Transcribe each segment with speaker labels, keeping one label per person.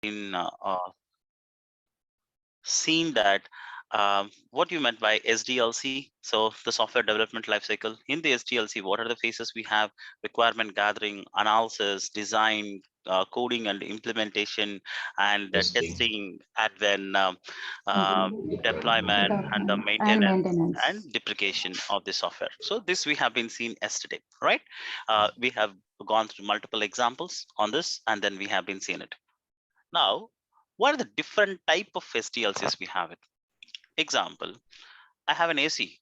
Speaker 1: been seen that what you meant by SDLC. So the software development lifecycle. In the SDLC, what are the phases we have? Requirement gathering, analysis, design, coding and implementation, and
Speaker 2: Testing.
Speaker 1: testing, and then deployment and the
Speaker 3: Development and
Speaker 1: maintenance and
Speaker 3: maintenance.
Speaker 1: deprecation of the software. So this we have been seen yesterday, right? We have gone through multiple examples on this, and then we have been seeing it. Now, what are the different type of SDLCs we have it? Example, I have an AC.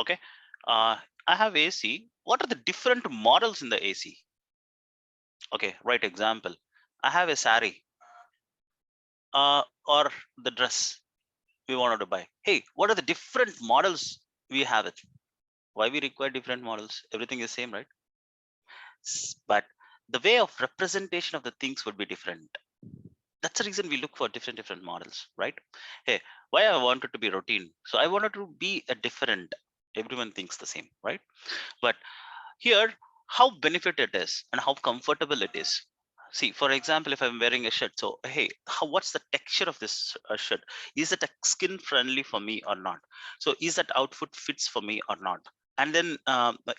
Speaker 1: Okay, I have AC. What are the different models in the AC? Okay, right. Example, I have a sari or the dress we wanted to buy. Hey, what are the different models we have it? Why we require different models? Everything is same, right? But the way of representation of the things would be different. That's the reason we look for different models, right? Hey, why I wanted to be routine? So I wanted to be a different. Everyone thinks the same, right? But here, how benefit it is and how comfortable it is. See, for example, if I'm wearing a shirt, so hey, what's the texture of this shirt? Is it a skin friendly for me or not? So is that outfit fits for me or not? And then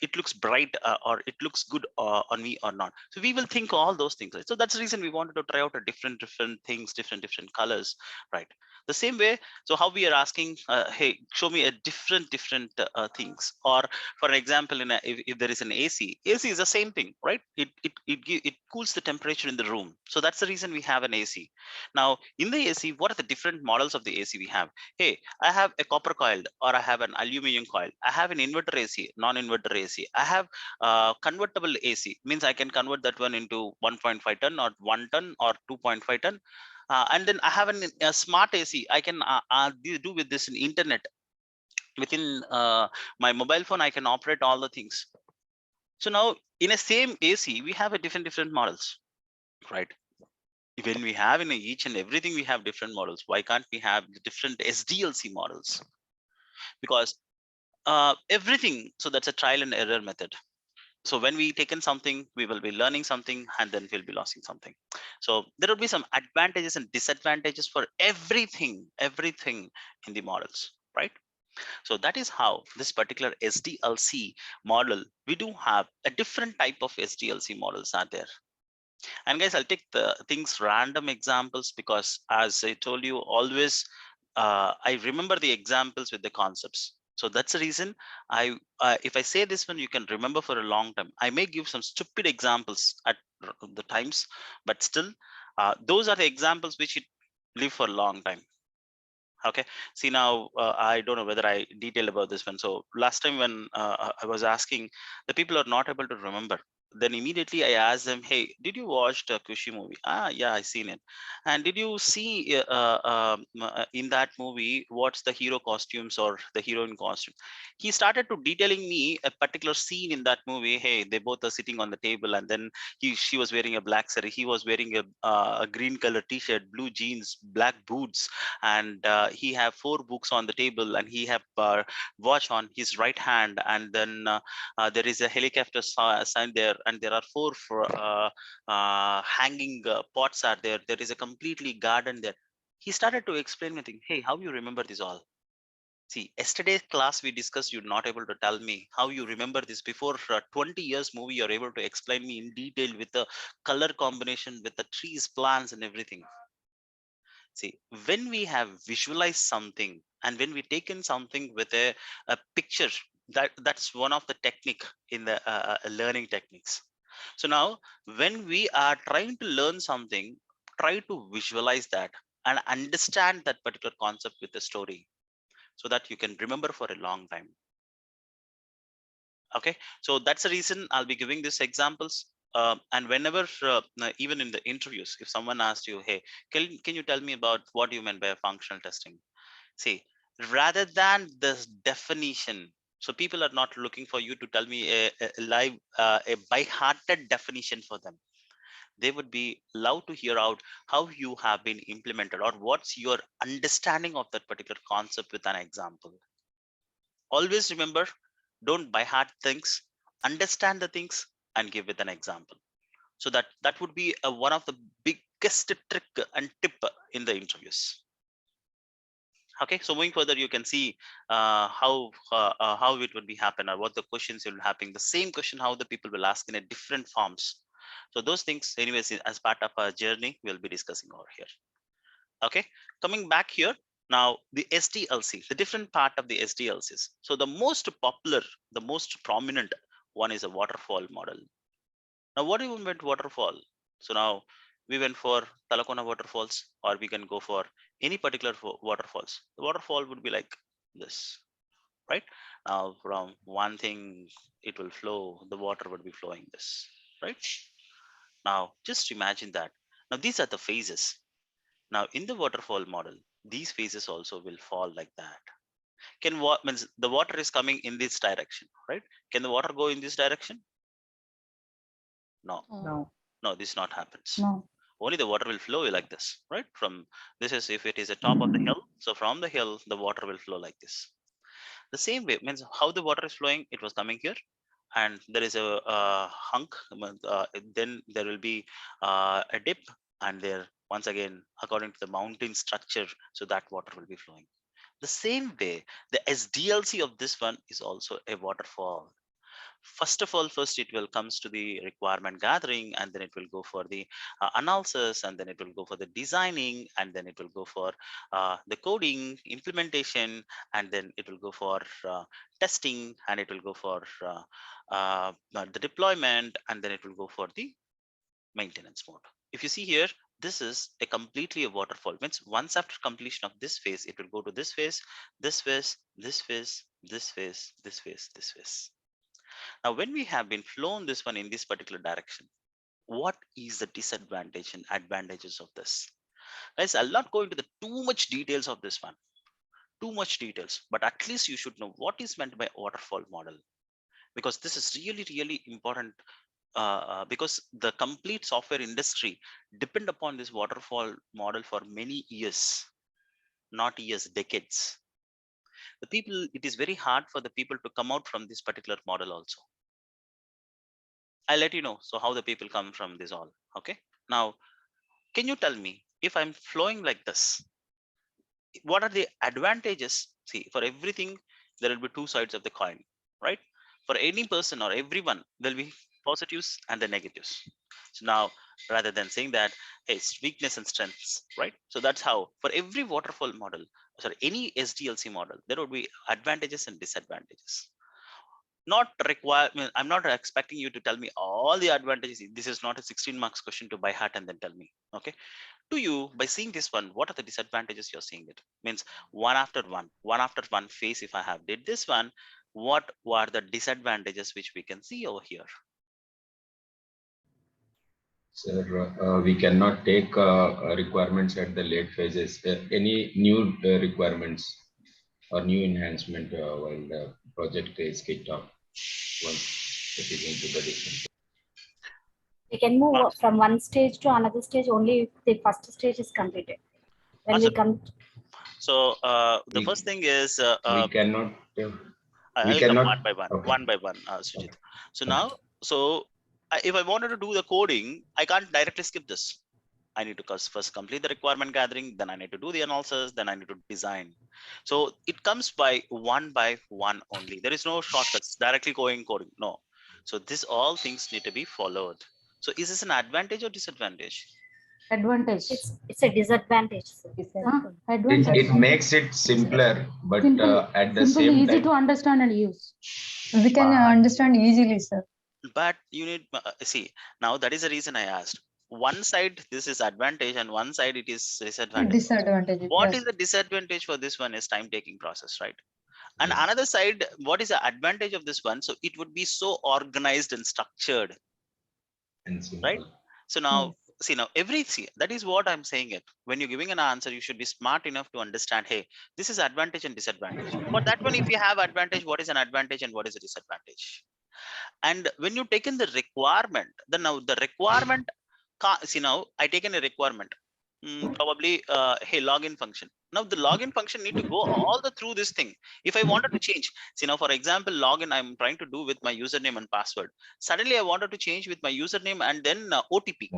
Speaker 1: it looks bright or it looks good on me or not. So we will think all those things, right? So that's the reason we wanted to try out a different things, different colors, right? The same way. So how we are asking, hey, show me a different things. Or for example, if there is an AC is the same thing, right? It cools the temperature in the room. So that's the reason we have an AC. Now in the AC, what are the different models of the AC we have? Hey, I have a copper coiled or I have an aluminum coil. I have an inverter AC, non-inverter AC. I have convertible AC, means I can convert that one into 1.5 ton or 1 ton or 2.5 ton. And then I have a smart AC. I can do with this in internet. Within my mobile phone, I can operate all the things. So now in a same AC, we have a different models, right? When we have in each and everything, we have different models. Why can't we have the different SDLC models? Because everything, so that's a trial and error method. So when we taken something, we will be learning something and then we'll be losing something. So there will be some advantages and disadvantages for everything in the models, right? So that is how this particular SDLC model, we do have a different type of SDLC models are there. And guys, I'll take the things random examples because as I told you always, I remember the examples with the concepts. So that's the reason if I say this one, you can remember for a long time. I may give some stupid examples at the times, but still, those are the examples which you live for a long time. Okay, see now I don't know whether I detail about this one. So last time when I was asking, the people are not able to remember. Then immediately I asked them, hey, did you watch the Kushi movie? Ah, yeah, I seen it. And did you see in that movie what's the hero costumes or the heroine costume? He started to detailing me a particular scene in that movie. Hey, they both are sitting on the table, and then she was wearing a black saree, he was wearing a green color t-shirt, blue jeans, black boots, and he have 4 books on the table, and he have watch on his right hand, and then there is a helicopter sign there, and there are 4 hanging pots are there. There is a completely garden there. He started to explain me, think, hey, how you remember this all? See, yesterday's class we discussed, you're not able to tell me how you remember this. Before 20 years movie, you're able to explain me in detail with the color combination, with the trees, plants, and everything. See, when we have visualized something and when we taken something with a picture, that's one of the technique in the learning techniques. So now when we are trying to learn something, try to visualize that and understand that particular concept with the story so that you can remember for a long time. Okay, so that's the reason I'll be giving these examples. And whenever even in the interviews, if someone asks you, hey, can you tell me about what you meant by functional testing? See, rather than this definition, so people are not looking for you to tell me a live a by hearted definition for them. They would be love to hear out how you have been implemented or what's your understanding of that particular concept with an example. Always remember, don't by heart things, understand the things and give with an example. So that would be one of the biggest trick and tip in the interviews. Okay, so moving further, you can see how it would be happen, or what the questions will happen. The same question how the people will ask in a different forms. So those things, anyways, as part of our journey, we'll be discussing over here. Okay, coming back here now, the SDLC, the different part of the SDLCs. So the most popular, the most prominent one is a waterfall model. Now, what do you mean waterfall? So now we went for Talakona waterfalls, or we can go for any particular waterfalls. The waterfall would be like this, right? Now, from one thing, it will flow, the water would be flowing this, right? Now, just imagine that. Now, these are the phases. Now, in the waterfall model, these phases also will fall like that. Can what means the water is coming in this direction, right? Can the water go in this direction? No.
Speaker 2: No.
Speaker 1: No, this not happens.
Speaker 2: No.
Speaker 1: Only the water will flow like this, right? From this is if it is a top of the hill. So from the hill, the water will flow like this. The same way means how the water is flowing. It was coming here, and there is a hunk. Then there will be a dip, and there once again according to the mountain structure, so that water will be flowing. The same way, the SDLC of this one is also a waterfall. First of all, first it will comes to the requirement gathering, and then it will go for the analysis, and then it will go for the designing, and then it will go for the coding implementation, and then it will go for testing, and it will go for the deployment, and then it will go for the maintenance mode. If you see here, this is a completely a waterfall. Means once after completion of this phase, it will go to this phase, this phase, this phase, this phase, this phase, this phase. Now, when we have been flown this one in this particular direction, what is the disadvantage and advantages of this? Guys, I'll not go into the too much details of this one, too much details, but at least you should know what is meant by waterfall model, because this is really, really important. Because the complete software industry depend upon this waterfall model for many years, not years, decades. The people, it is very hard for the people to come out from this particular model also. I'll let you know. So how the people come from this all. Okay. Now, can you tell me if I'm flowing like this, what are the advantages? See, for everything, there will be two sides of the coin, right? For any person or everyone, there'll be positives and the negatives. So now, rather than saying that, hey, it's weakness and strengths, right? So that's how for every waterfall model, sorry, any SDLC model, there would be advantages and disadvantages. Not require, I'm not expecting you to tell me all the advantages. This is not a 16 marks question to by heart and then tell me. Okay, to you, by seeing this one, what are the disadvantages you're seeing? It means one after one phase. If I have did this one, what were the disadvantages which we can see over here?
Speaker 3: Sir, we cannot take requirements at the late phases. Any new requirements or new enhancement while the project is kicked off once it is into the different.
Speaker 2: We can move from one stage to another stage only if the first stage is completed. When we come.
Speaker 1: So the first thing is
Speaker 3: we cannot.
Speaker 1: I
Speaker 3: We
Speaker 1: will
Speaker 3: cannot.
Speaker 1: come one by one,
Speaker 3: Okay.
Speaker 1: one by one, Sujit. So now, so if I wanted to do the coding, I can't directly skip this. I need to first complete the requirement gathering, then I need to do the analysis, then I need to design. So it comes by one only. There is no shortcuts directly going coding. No. So this all things need to be followed. So is this an advantage or disadvantage?
Speaker 2: Advantage. It's a disadvantage.
Speaker 3: Advantage. It makes it simpler, but at the same
Speaker 2: easy
Speaker 3: time,
Speaker 2: to understand and use.
Speaker 4: We can understand easily, sir.
Speaker 1: But you need see, now that is the reason I asked. One side this is advantage and one side it is disadvantage.
Speaker 4: Disadvantage.
Speaker 1: What
Speaker 4: Yes.
Speaker 1: is the disadvantage for this one is time taking process, right? And another side, what is the advantage of this one? So it would be so organized and structured,
Speaker 3: and simple.
Speaker 1: right? So now see, now see, that is what I'm saying it. When you're giving an answer, you should be smart enough to understand, hey, this is advantage and disadvantage. For that one, if you have advantage, what is an advantage and what is a disadvantage? And when you take in the requirement, then now the requirement, see now I taken a requirement. Probably hey, login function. Now the login function need to go all the through this thing. If I wanted to change, see now for example, login I'm trying to do with my username and password. Suddenly I wanted to change with my username and then OTP.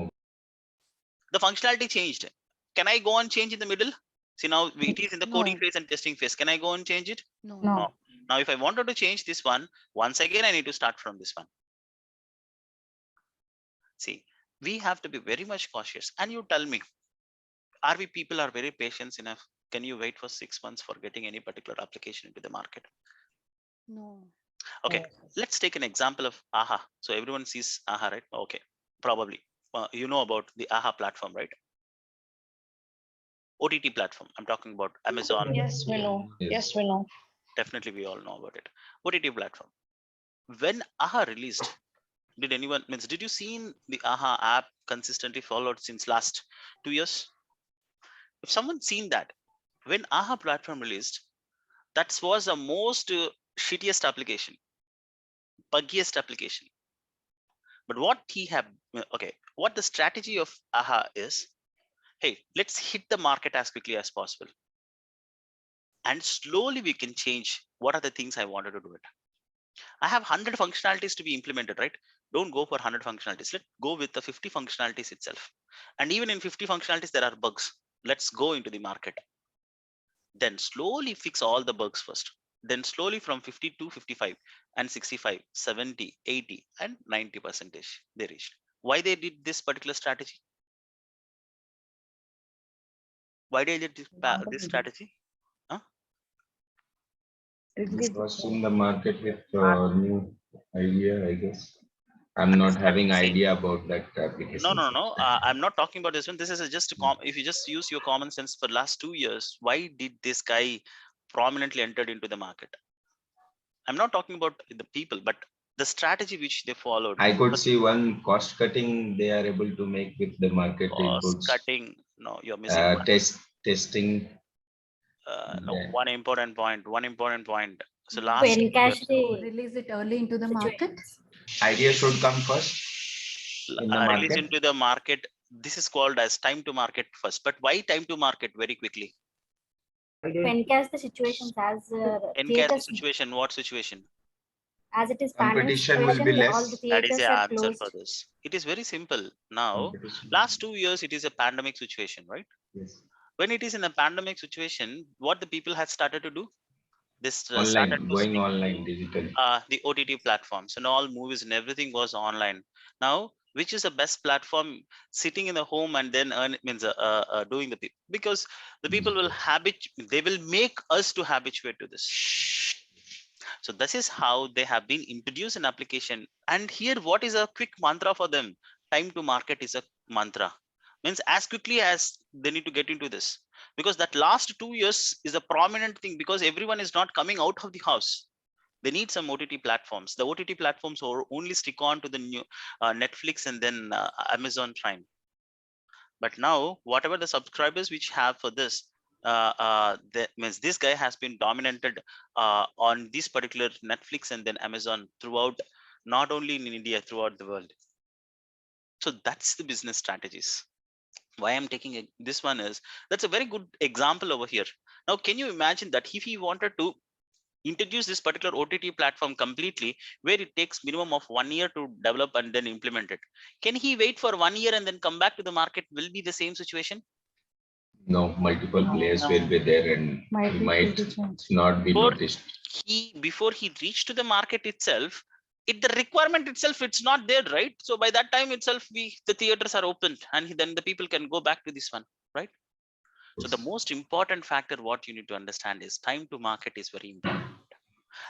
Speaker 1: The functionality changed. Can I go and change in the middle? See now it is in the coding phase and testing phase. Can I go and change it?
Speaker 2: No.
Speaker 1: Now if I wanted to change this one, once again I need to start from this one. See, we have to be very much cautious. And you tell me, are we people are very patient enough? Can you wait for 6 months for getting any particular application into the market?
Speaker 5: No.
Speaker 1: Okay, let's take an example of AHA. So everyone sees AHA, right? Okay, probably you know about the AHA platform, right? OTT platform. I'm talking about Amazon.
Speaker 6: Yes, we know. Yes, we know.
Speaker 1: Definitely, we all know about it. OTT platform. When AHA released, did anyone did you seen the AHA app consistently followed since last 2 years? If someone seen that, when AHA platform released, that was the most shittiest application, buggiest application. But what he have okay, what the strategy of AHA is, hey, let's hit the market as quickly as possible. And slowly we can change what are the things I wanted to do it. I have 100 functionalities to be implemented, right? Don't go for 100 functionalities. Let's go with the 50 functionalities itself. And even in 50 functionalities, there are bugs. Let's go into the market. Then slowly fix all the bugs first. Then slowly from 50 to 55 and 65, 70, 80 and 90 percentage they reached. Why they did this particular strategy? Why they did this strategy? Huh?
Speaker 3: It was in the market with new idea, I guess. I'm not having idea about that application.
Speaker 1: No. I'm not talking about this one. This is just if you just use your common sense for last 2 years, why did this guy prominently entered into the market? I'm not talking about the people, but the strategy which they followed.
Speaker 3: I could see one cost cutting they are able to make with the market
Speaker 1: Cost
Speaker 3: inputs.
Speaker 1: cutting. No, you're missing one.
Speaker 3: Testing.
Speaker 1: No, one important point. So
Speaker 2: To
Speaker 1: last
Speaker 2: encash the
Speaker 4: Release it early into the market.
Speaker 2: situations.
Speaker 3: Idea should come first in the
Speaker 1: release
Speaker 3: market.
Speaker 1: into the market. This is called as time to market first. But why time to market very quickly?
Speaker 2: To encash the situations as
Speaker 1: Encash the
Speaker 2: theaters,
Speaker 1: situation. What situation?
Speaker 2: as it is pandemic
Speaker 3: Competition will
Speaker 2: situation,
Speaker 3: be
Speaker 2: all the
Speaker 3: less.
Speaker 1: That is
Speaker 2: theaters
Speaker 1: the
Speaker 2: are
Speaker 1: answer
Speaker 2: closed.
Speaker 1: for this. It is very simple. Now,
Speaker 3: Competition.
Speaker 1: last 2 years, it is a pandemic situation, right?
Speaker 3: Yes.
Speaker 1: When it is in a pandemic situation, what the people have started to do? This started
Speaker 3: Online,
Speaker 1: to
Speaker 3: going
Speaker 1: stick
Speaker 3: online,
Speaker 1: to
Speaker 3: digital.
Speaker 1: the OTT platforms, and all movies and everything was online. Now, which is the best platform? Sitting in the home and then doing the people, because the people will they will make us to habituate to this. So this is how they have been introduced an application. And here, what is a quick mantra for them? Time to market is a mantra. Means as quickly as they need to get into this, because that last 2 years is a prominent thing, because everyone is not coming out of the house. They need some OTT platforms. The OTT platforms are only stick on to the new Netflix and then Amazon Prime. But now, whatever the subscribers which have for this, that means this guy has been dominated on this particular Netflix and then Amazon throughout, not only in India, throughout the world. So that's the business strategies. Why I'm taking this one is, that's a very good example over here. Now, can you imagine that if he wanted to introduce this particular OTT platform completely, where it takes minimum of 1 year to develop and then implement it, can he wait for 1 year and then come back to the market? Will be the same situation?
Speaker 3: No, multiple players will be there and he might not be noticed.
Speaker 1: Before he reached to the market itself, the requirement itself, it's not there, right? So by that time itself, the theaters are opened, and then the people can go back to this one, right? So the most important factor what you need to understand is time to market is very important.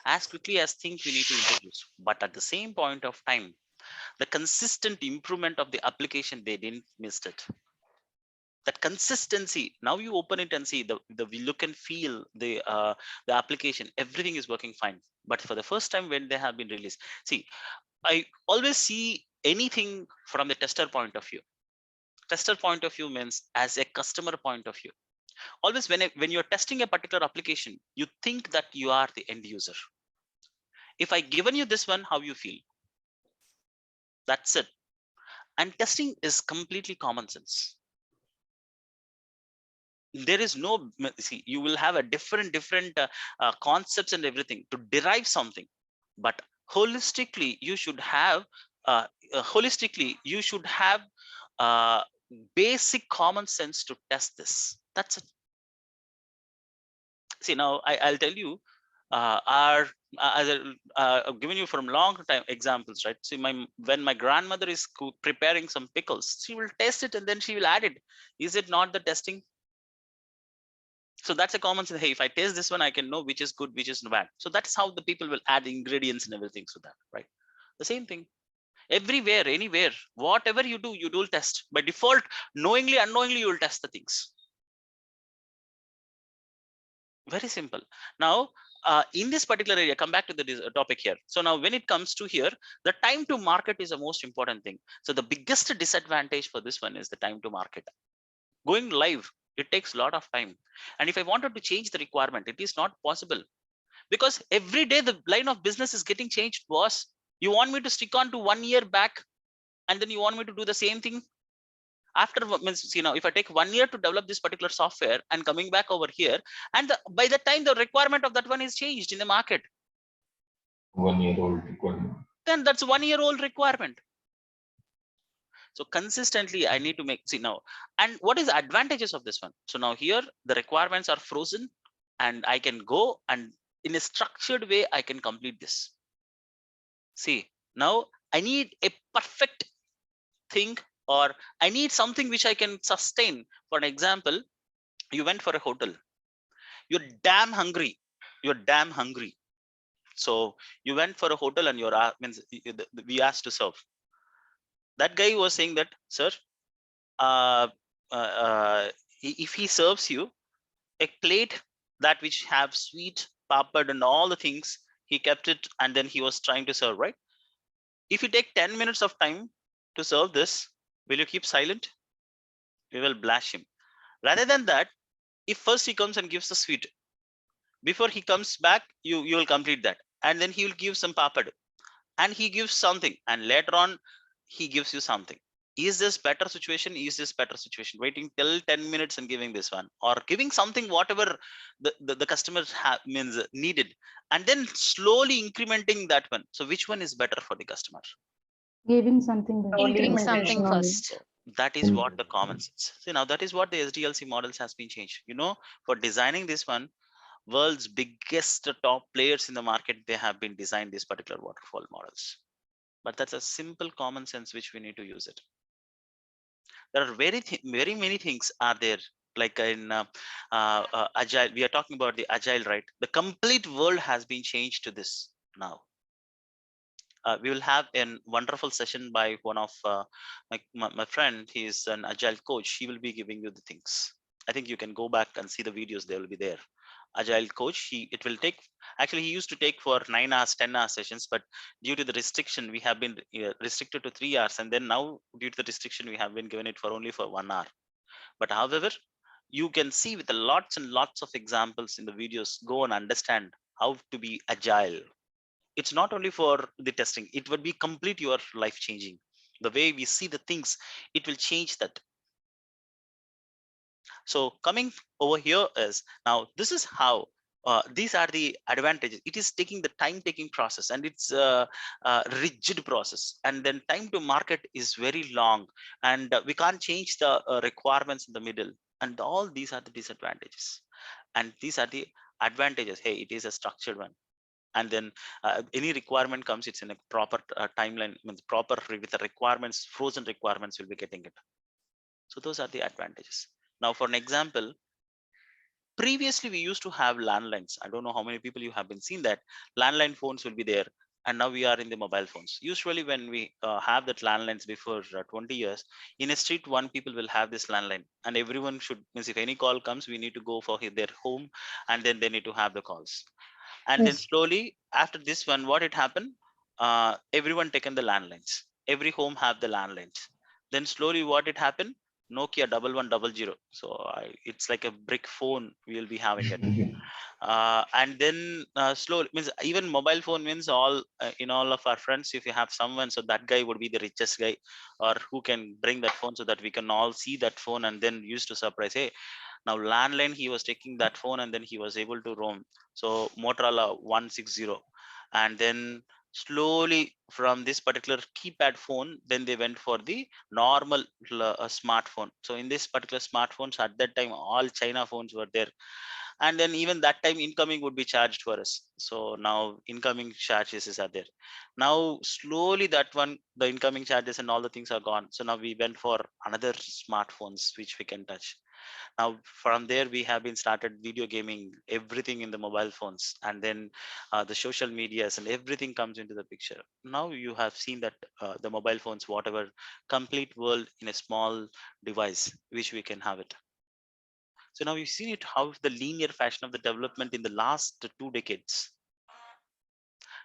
Speaker 1: As quickly as things we need to introduce, but at the same point of time, the consistent improvement of the application, they didn't miss it. That consistency, now you open it and see the look and feel, the application, everything is working fine. But for the first time when they have been released, see, I always see anything from the tester point of view. Tester point of view means as a customer point of view. Always when you're testing a particular application, you think that you are the end user. If I given you this one, how you feel? That's it. And testing is completely common sense. there is no, see, you will have a different concepts and everything to derive something, but holistically you should have uh, uh, basic common sense to test this. That's it. See, now I'll tell you, our as I've given you from long time examples, right? See, when my grandmother is preparing some pickles, she will test it and then she will add it. Is it not the testing? So that's a common sense. Hey, if I taste this one, I can know which is good, which is bad. So that's how the people will add ingredients and everything to that, right? The same thing. Everywhere, anywhere, whatever you do, you will test. By default, knowingly, unknowingly, you will test the things. Very simple. Now, in this particular area, come back to the topic here. So now when it comes to here, the time to market is the most important thing. So the biggest disadvantage for this one is the time to market. Going live, it takes a lot of time. And if I wanted to change the requirement, it is not possible, because every day the line of business is getting changed, boss. You want me to stick on to 1 year back, and then you want me to do the same thing after, means, you know, if I take 1 year to develop this particular software and coming back over here, and by the time the requirement of that one is changed in the market,
Speaker 3: 1 year old requirement,
Speaker 1: then that's 1 year old requirement. So consistently I need to make, see now, and what is the advantages of this one? So now here the requirements are frozen, and I can go and in a structured way I can complete this. See, now I need a perfect thing, or I need something which I can sustain. For an example, you went for a hotel, you're damn hungry, so you went for a hotel and you're means we asked to serve. That guy was saying that, sir, uh, if he serves you a plate that which have sweet papad and all the things, he kept it and then he was trying to serve, right? If you take 10 minutes of time to serve this, will you keep silent? We will blast him. Rather than that, if first he comes and gives the sweet, before he comes back, you will complete that, and then he will give some papad, and he gives something, and later on he gives you something. Is this better situation? Is this better situation, waiting till 10 minutes and giving this one, or giving something whatever the customers have means needed, and then slowly incrementing that one? So which one is better for the customer?
Speaker 4: Giving something better.
Speaker 6: Giving
Speaker 2: Incrementation
Speaker 6: something
Speaker 2: only.
Speaker 6: first.
Speaker 1: So that is what the common sense. See, now that is what the SDLC models has been changed. You know, for designing this one, world's biggest top players in the market, they have been designed these particular waterfall models. But that's a simple common sense which we need to use it. There are very many things are there, like in agile. We are talking about the agile, right? The complete world has been changed to this now. We will have a wonderful session by one of my friend. He is an agile coach. He will be giving you the things. I think you can go back and see the videos. They will be there. Agile coach. It will take, actually he used to take for 9 hours, 10 hour sessions, but due to the restriction, we have been restricted to 3 hours, and then now due to the restriction, we have been given it for only for 1 hour. But however, you can see with the lots and lots of examples in the videos, go and understand how to be agile. It's not only for the testing, it would be complete your life changing. The way we see the things, it will change that. So coming over here is, now this is how these are the advantages. It is taking the time taking process, and it's a rigid process, and then time to market is very long, and we can't change the requirements in the middle, and all these are the disadvantages, and these are the advantages. Hey, it is a structured one, and then any requirement comes, it's in a proper timeline, means proper with the requirements, frozen requirements will be getting it. So those are the advantages. Now for an example, previously we used to have landlines. I don't know how many people you have been seen that landline phones will be there, and now we are in the mobile phones. Usually when we have that landlines before 20 years, in a street one people will have this landline, and everyone should, means if any call comes, we need to go for their home, and then they need to have the calls. And then
Speaker 6: Yes.
Speaker 1: slowly after this one, what it happened, everyone taken the landlines, every home have the landlines. Then slowly what it happened, Nokia 1100. So it's like a brick phone. We'll be having it. And then slowly means even mobile phone means all in all of our friends, if you have someone, so that guy would be the richest guy, or who can bring that phone so that we can all see that phone and then use to surprise. Hey, now landline, he was taking that phone and then he was able to roam. So Motorola 160, and then slowly from this particular keypad phone, then they went for the normal smartphone. So in this particular smartphones at that time, all China phones were there, and then even that time incoming would be charged for us. So now incoming charges are there. Now slowly that one, the incoming charges and all the things are gone. So now we went for another smartphones which we can touch. Now from there we have been started video gaming, everything in the mobile phones, and then the social medias and everything comes into the picture. Now you have seen that the mobile phones, whatever, complete world in a small device which we can have it. So now you've seen it, how the linear fashion of the development in the last 2 decades.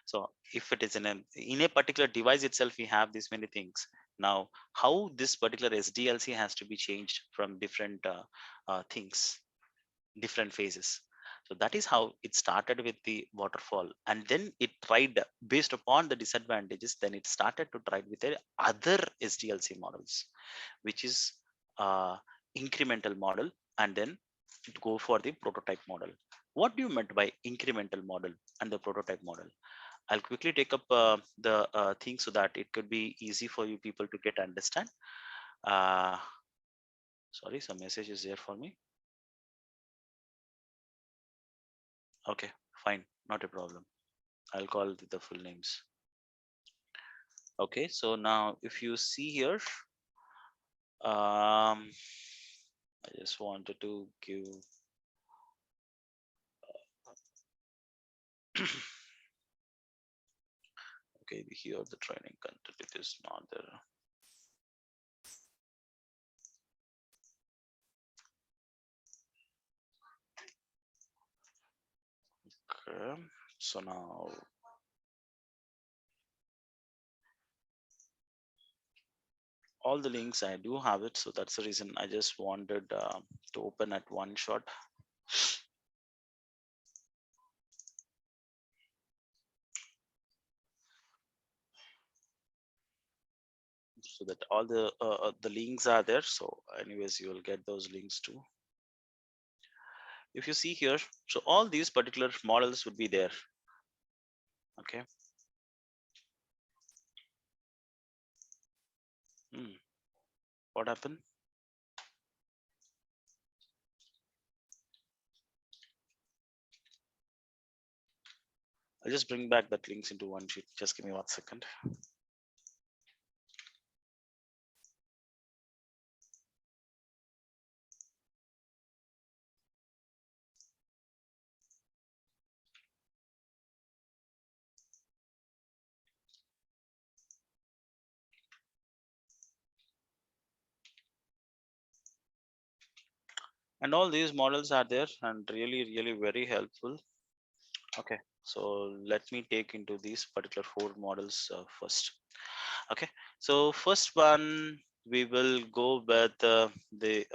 Speaker 1: So if it is in a particular device itself, we have these many things. Now, how this particular SDLC has to be changed from different things, different phases. So that is how it started with the waterfall, and then it tried based upon the disadvantages. Then it started to try with the other SDLC models, which is uh, incremental model, and then go for the prototype model. What do you meant by incremental model and the prototype model? I'll quickly take up the thing so that it could be easy for you people to get understand. Uh, Sorry, some message is there for me. Okay, fine, not a problem. I'll call the full names. Okay, so now if you see here, I just wanted to give okay, here the training content, it is not there. Okay, so now all the links I do have it, so that's the reason I just wanted to open at one shot. So that all the links are there. So anyways, you will get those links too. If you see here, so all these particular models would be there. Okay. What happened? I'll just bring back that links into one sheet. Just give me 1 second. And all these models are there and really very helpful. Okay, so let me take into these particular 4 models first. Okay, so first one we will go with the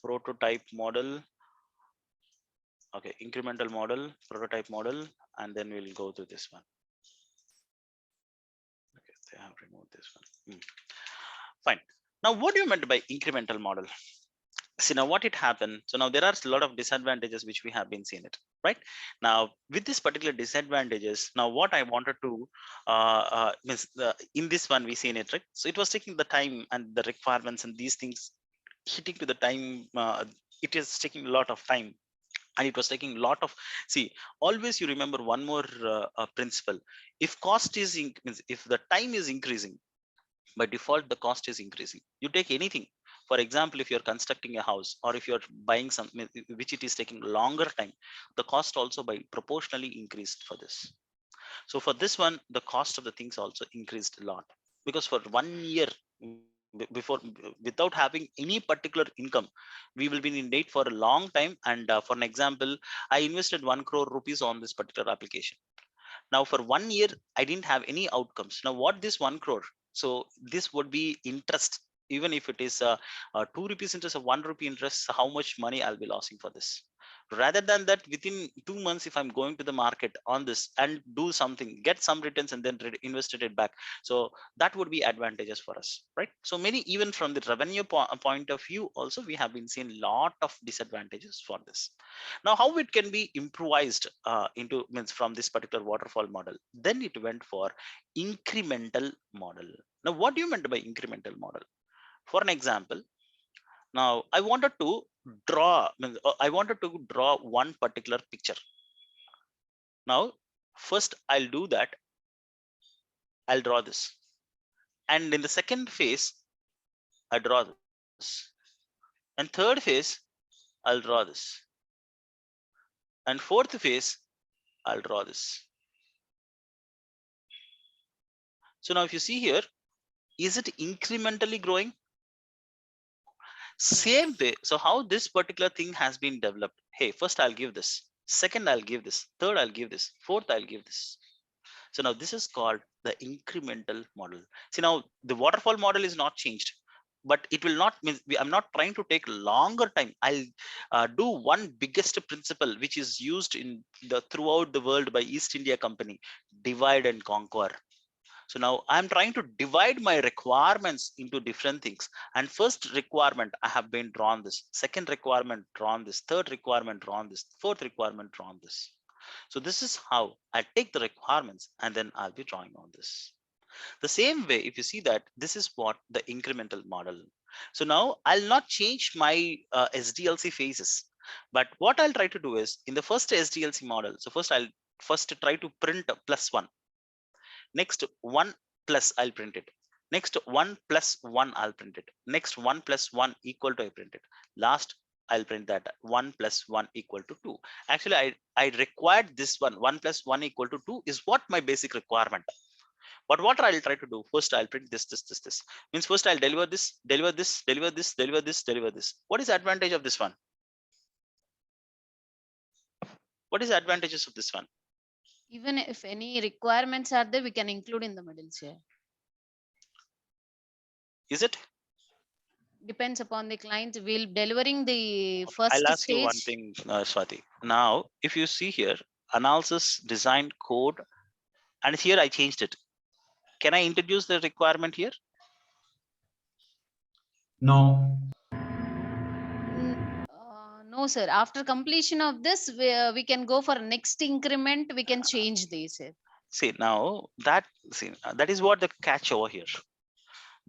Speaker 1: prototype model. Okay, incremental model, prototype model, and then we'll go to this one. Okay, they have removed this one. Fine. Now, what do you meant by incremental model? See, now what it happened. So now there are a lot of disadvantages which we have been seeing it, right? Now with this particular disadvantages, now what I wanted to means in this one we seen it, right? So it was taking the time and the requirements and these things hitting to the time. It is taking a lot of time, and it was taking a lot of, see, always you remember one more principle. If cost is means if the time is increasing, by default the cost is increasing. You take anything, for example, if you're constructing a house or if you're buying something which it is taking longer time, the cost also by proportionally increased for this. So for this one, the cost of the things also increased a lot, because for 1 year before, without having any particular income, we will be in debt for a long time. And for an example, I invested 1 crore rupees on this particular application. Now for 1 year I didn't have any outcomes. Now what this 1 crore, so this would be interest even if it is 2 rupees interest or 1 rupee interest, how much money I'll be losing for this. Rather than that, within 2 months, if I'm going to the market on this and do something, get some returns and then invested it back. So that would be advantageous for us, right? So many, even from the revenue point of view, also we have been seeing a lot of disadvantages for this. Now, how it can be improvised into means from this particular waterfall model, then it went for incremental model. Now, what do you meant by incremental model? For an example, now I wanted to I wanted to draw one particular picture. Now, first I'll do that. I'll draw this. And in the second phase, I draw this. And third phase, I'll draw this. And fourth phase, I'll draw this. So now if you see here, is it incrementally growing? Same way. So how this particular thing has been developed? Hey, first I'll give this. Second, I'll give this. Third, I'll give this. Fourth, I'll give this. So now this is called the incremental model. See, now the waterfall model is not changed, but it will not mean I'm not trying to take longer time. I'll do one biggest principle which is used in the throughout the world by East India Company: divide and conquer. So now I'm trying to divide my requirements into different things. And first requirement, I have been drawn this. Second requirement, drawn this. Third requirement, drawn this. Fourth requirement, drawn this. So this is how I take the requirements and then I'll be drawing on this. The same way, if you see that, this is what the incremental model. So now I'll not change my SDLC phases. But what I'll try to do is in the first SDLC model. So I'll try to print +1. Next 1 plus I'll print it. Next 1 plus 1 I'll print it. Next 1 plus 1 equal to I print it. Last I'll print that 1 plus 1 equal to 2. Actually, I required this 1 plus 1 equal to 2 is what my basic requirement. But what I'll try to do, first I'll print this. Means first I'll deliver this, deliver this, deliver this, deliver this, deliver this. What is the advantage of this one? What is the advantages of this one?
Speaker 5: Even if any requirements are there, we can include in the middle here.
Speaker 1: Is it?
Speaker 5: Depends upon the client. We'll delivering the first
Speaker 1: I'll ask
Speaker 5: stage.
Speaker 1: you one thing, Swati. Now, if you see here, analysis, design, code, and here I changed it. Can I introduce the requirement here?
Speaker 7: No.
Speaker 5: No, sir. After completion of this, we can go for next increment. We can change these.
Speaker 1: See, now that is what the catch over here.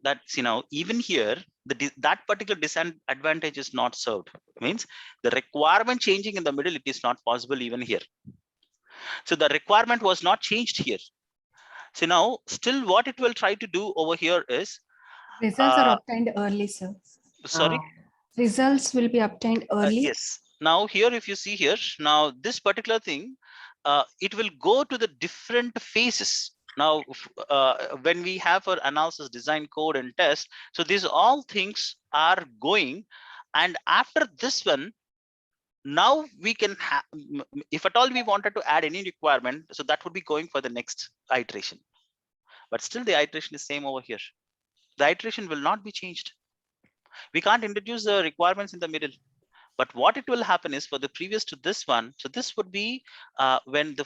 Speaker 1: That now even here that particular disadvantage is not served. Means the requirement changing in the middle, it is not possible even here. So the requirement was not changed here. So now still what it will try to do over here is
Speaker 4: Results are obtained early, sir.
Speaker 1: sorry.
Speaker 4: Results will be obtained early.
Speaker 1: Yes. Now here, if you see here, now this particular thing, it will go to the different phases. Now, when we have our analysis, design, code, and test, so these all things are going. And after this one, now we can have, if at all we wanted to add any requirement, so that would be going for the next iteration. But still the iteration is same over here. The iteration will not be changed. We can't introduce the requirements in the middle. But what it will happen is for the previous to this one, so this would be when the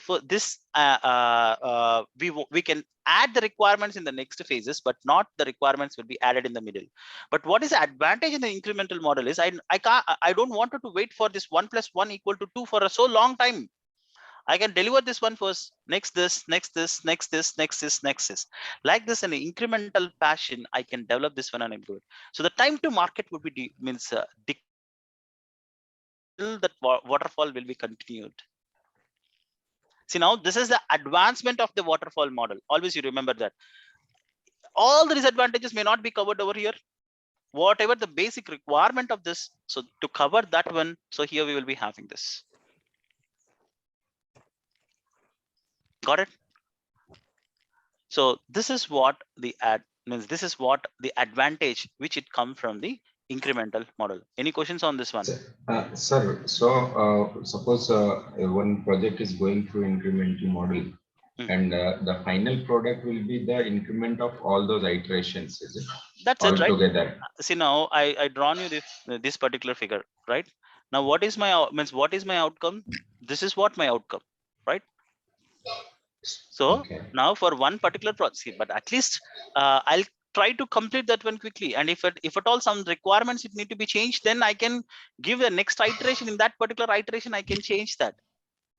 Speaker 1: we can add the requirements in the next phases, but not the requirements will be added in the middle. But what is the advantage in the incremental model is I don't want to wait for this 1 plus 1 equal to 2 for a so long time. I can deliver this one first, next this, next this, next this, next this, next this. Like this in an incremental fashion, I can develop this one and improve it. So the time to market would be that waterfall will be continued. See, now this is the advancement of the waterfall model. Always you remember that. All the disadvantages may not be covered over here. Whatever the basic requirement of this, so to cover that one, so here we will be having this. Got it? So this is what the this is what the advantage which it comes from the incremental model. Any questions on this one?
Speaker 3: Sir, so suppose one project is going through incremental model, and the final product will be the increment of all those iterations, is it?
Speaker 1: That's it, right?
Speaker 3: altogether.
Speaker 1: See, now I drawn you this particular figure, right? Now what is my what is my outcome? This is what my outcome, right? So
Speaker 3: Okay.
Speaker 1: now for one particular process, but at least I'll try to complete that one quickly. And if at all some requirements it need to be changed, then I can give a next iteration. In that particular iteration, I can change that.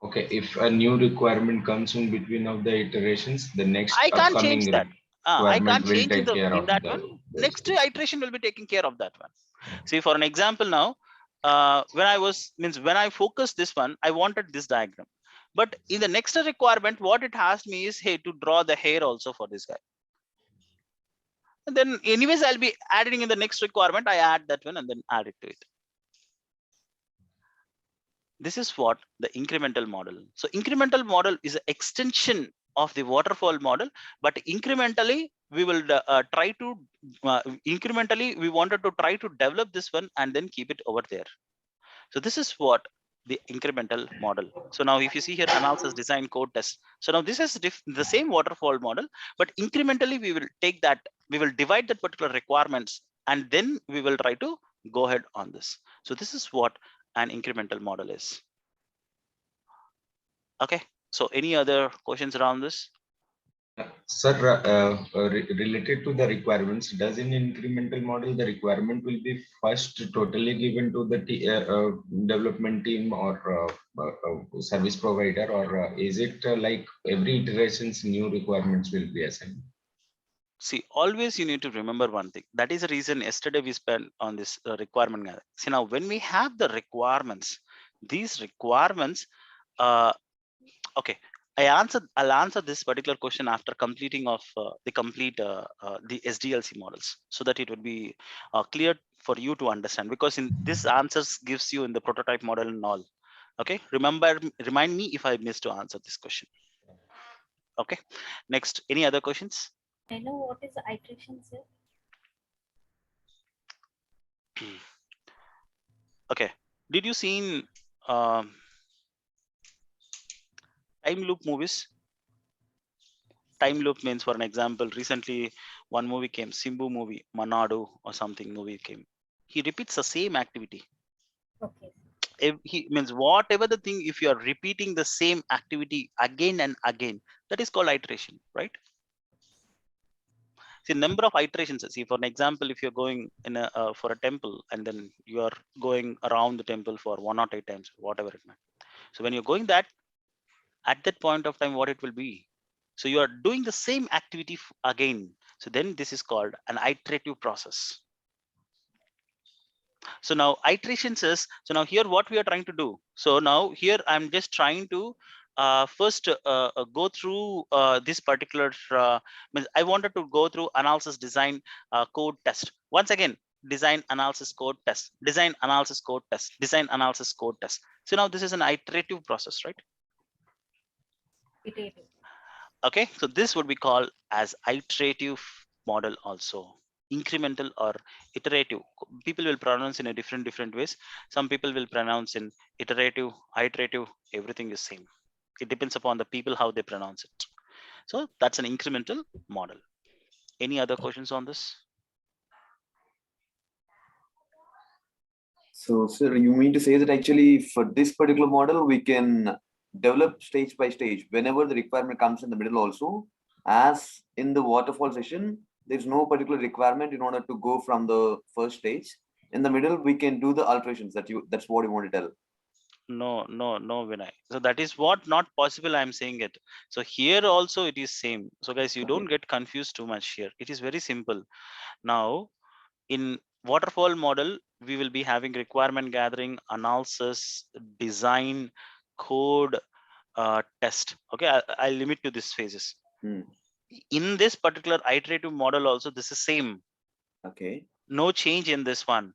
Speaker 3: Okay, if a new requirement comes in between of the iterations, the next
Speaker 1: I can't
Speaker 3: upcoming
Speaker 1: change that. I
Speaker 3: requirement
Speaker 1: can't
Speaker 3: will
Speaker 1: change
Speaker 3: take care
Speaker 1: in
Speaker 3: of
Speaker 1: that
Speaker 3: the
Speaker 1: one.
Speaker 3: those
Speaker 1: Next
Speaker 3: things.
Speaker 1: iteration will be taking care of that one. See, for an example now, when I focused this one, I wanted this diagram. But in the next requirement, what it asked me is, hey, to draw the hair also for this guy. And then anyways, I'll be adding in the next requirement. I add that one and then add it to it. This is what the incremental model. So incremental model is an extension of the waterfall model, but incrementally we will try to incrementally we wanted to try to develop this one and then keep it over there. So this is what the incremental model. So now if you see here, analysis, design, code, test. So now this is the same waterfall model, but incrementally we will take that, we will divide that particular requirements, and then we will try to go ahead on this. So this is what an incremental model is. Okay, so any other questions around this?
Speaker 3: Sir, related to the requirements, does in incremental model the requirement will be first totally given to the development team or service provider, or is it like every iterations new requirements will be assigned?
Speaker 1: See, always you need to remember one thing. That is the reason yesterday we spent on this requirement gathering. See, now when we have the requirements, these requirements, okay, I'll answer this particular question after completing of the SDLC models, so that it would be clear for you to understand, because in this answers gives you in the prototype model and all. Okay, remind me if I missed to answer this question. Okay, next, any other questions?
Speaker 2: I know what is the iteration, sir.
Speaker 1: Okay, did you seen um, time loop movies? Time loop means, for an example, recently one movie came, Simbu movie, Manadu or something movie came. He repeats the same activity.
Speaker 2: Okay.
Speaker 1: If he means whatever the thing, if you are repeating the same activity again and again, that is called iteration, right? See, number of iterations. See, for an example, if you're going in a for a temple and then you are going around the temple for 108 times, whatever it might. So when you're going that, at that point of time, what it will be? So you are doing the same activity again. So then this is called an iterative process. So now iterations is, so now here what we are trying to do. So now here I'm just trying to first go through this particular, I wanted to go through analysis, design, code, test. Once again, design, analysis, code, test, design, analysis, code, test, design, analysis, code, test. So now this is an iterative process, right?
Speaker 2: Iterative.
Speaker 1: Okay, so this would be called as iterative model also. Incremental or iterative, people will pronounce in a different ways. Some people will pronounce in iterative, iterative, everything is same. It depends upon the people how they pronounce it. So that's an incremental model. Any other questions on this?
Speaker 7: So, sir, you mean to say that actually for this particular model, we can develop stage by stage whenever the requirement comes in the middle also, as in the waterfall session, there's no particular requirement in order to go from the first stage. In the middle, we can do the alterations that's what you want to tell.
Speaker 1: No, Vinay. So that is what not possible. I'm saying it. So here also it is same. So guys, you don't get confused too much here. It is very simple. Now in waterfall model, we will be having requirement gathering, analysis, design, code, test. Okay, I'll limit to these phases. In this particular iterative model also, this is same.
Speaker 7: Okay.
Speaker 1: No change in this one.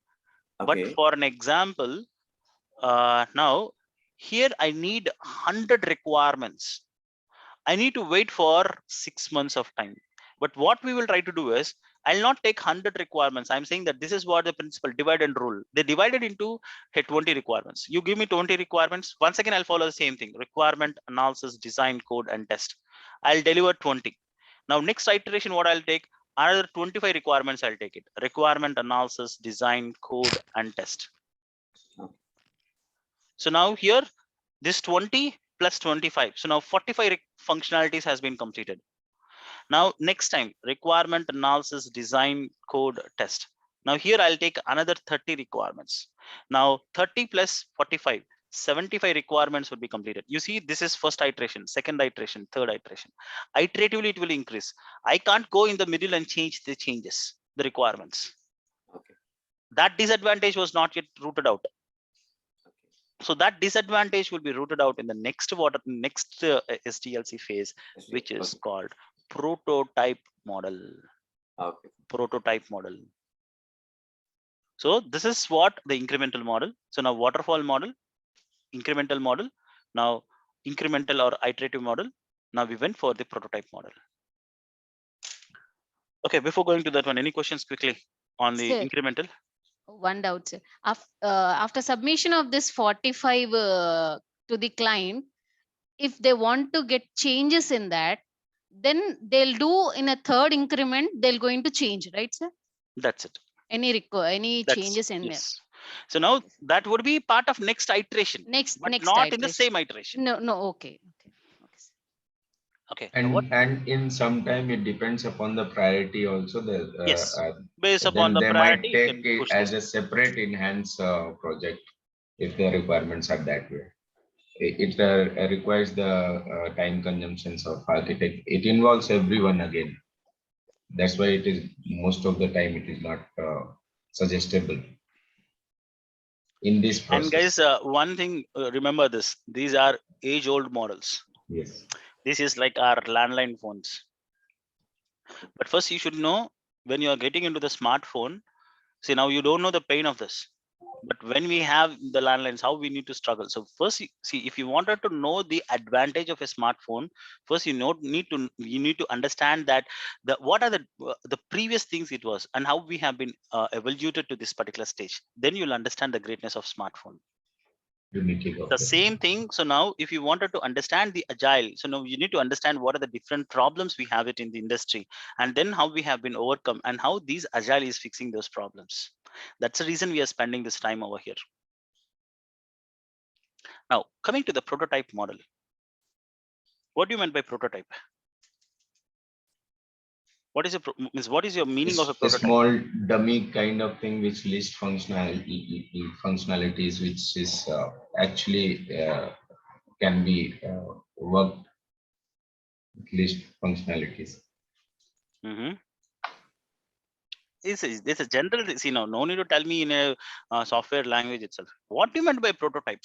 Speaker 7: Okay.
Speaker 1: But for an example, now here I need 100 requirements. I need to wait for 6 months of time. But what we will try to do is, I'll not take 100 requirements. I'm saying that this is what the principle divide and rule. They divided into 20 requirements. You give me 20 requirements. Once again, I'll follow the same thing: requirement, analysis, design, code, and test. I'll deliver 20. Now, next iteration, what I'll take, Another 25 requirements, I'll take it. Requirement analysis, design, code, and test. So now here, this 20 plus 25. So now 45 functionalities has been completed. Now next time, requirement analysis, design, code, test. Now here I'll take another 30 requirements. Now 30 plus 45, 75 requirements will be completed. You see, this is first iteration, second iteration, third iteration. Iteratively, it will increase. I can't go in the middle and change the changes, the requirements.
Speaker 7: Okay.
Speaker 1: That disadvantage was not yet rooted out. So that disadvantage will be rooted out in the next SDLC phase, which is called prototype model.
Speaker 7: Okay.
Speaker 1: Prototype model. So this is what the incremental model. So now waterfall model, incremental model, now incremental or iterative model. Now we went for the prototype model. Okay, before going to that one, any questions quickly on the
Speaker 5: Sir,
Speaker 1: incremental?
Speaker 5: one doubt, sir. After submission of this 45 to the client, if they want to get changes in that, then they'll do in a third increment, they'll going to change, right, sir?
Speaker 1: That's it.
Speaker 5: Any changes in there?
Speaker 1: Yes. So now that would be part of next iteration,
Speaker 5: Next
Speaker 1: but not in the
Speaker 5: iteration.
Speaker 1: same iteration.
Speaker 5: No, okay. Sir.
Speaker 1: Okay.
Speaker 3: And in some time it depends upon the priority also.
Speaker 1: Yes. Based upon
Speaker 3: Then
Speaker 1: the
Speaker 3: they
Speaker 1: priority,
Speaker 3: might
Speaker 1: you
Speaker 3: take
Speaker 1: can
Speaker 3: it
Speaker 1: push
Speaker 3: as
Speaker 1: this.
Speaker 3: a separate enhance project if the requirements are that way. It requires the time consumptions of architect. It involves everyone again. That's why it is most of the time it is not suggestible in this process.
Speaker 1: And guys, one thing, remember this, these are age-old models.
Speaker 3: Yes.
Speaker 1: This is like our landline phones. But first you should know, when you are getting into the smartphone, see, now you don't know the pain of this. But when we have the landlines, how we need to struggle. So first, see, if you wanted to know the advantage of a smartphone, first you need to understand that what are the previous things it was and how we have been evaluated to this particular stage. Then you'll understand the greatness of smartphone. The same thing. So now if you wanted to understand the agile, so now you need to understand what are the different problems we have it in the industry, and then how we have been overcome and how these agile is fixing those problems. That's the reason we are spending this time over here. Now coming to the prototype model. What do you mean by prototype? What is your meaning of a prototype?
Speaker 3: A small dummy kind of thing which lists functionalities which is actually can be worked with list functionalities.
Speaker 1: This is a general, see, now no need to tell me in a software language itself. What do you meant by prototype?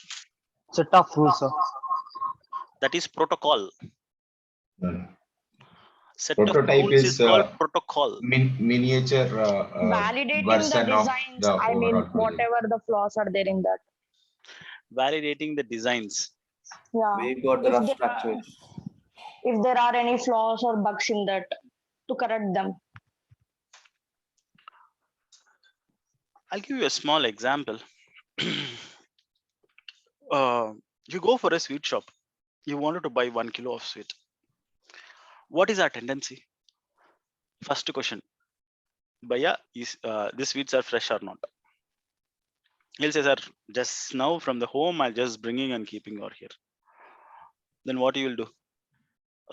Speaker 6: Set of rules, sir.
Speaker 1: That is protocol. Set
Speaker 3: Prototype
Speaker 1: of rules
Speaker 3: is
Speaker 1: called protocol.
Speaker 3: Miniature
Speaker 6: Validating
Speaker 3: version
Speaker 6: the
Speaker 3: of
Speaker 6: designs.
Speaker 3: the
Speaker 6: I mean,
Speaker 3: overall project.
Speaker 6: whatever the flaws are there in that.
Speaker 1: Validating the designs.
Speaker 6: Yeah.
Speaker 7: We got the rough structures.
Speaker 6: If there are any flaws or bugs in that, to correct them.
Speaker 1: I'll give you a small example. You go for a sweet shop. You wanted to buy 1 kilo of sweet. What is our tendency? First question. Bhaiya, these sweets are fresh or not? He'll say, sir, just now from the home, I'll just bringing and keeping over here. Then what you will do?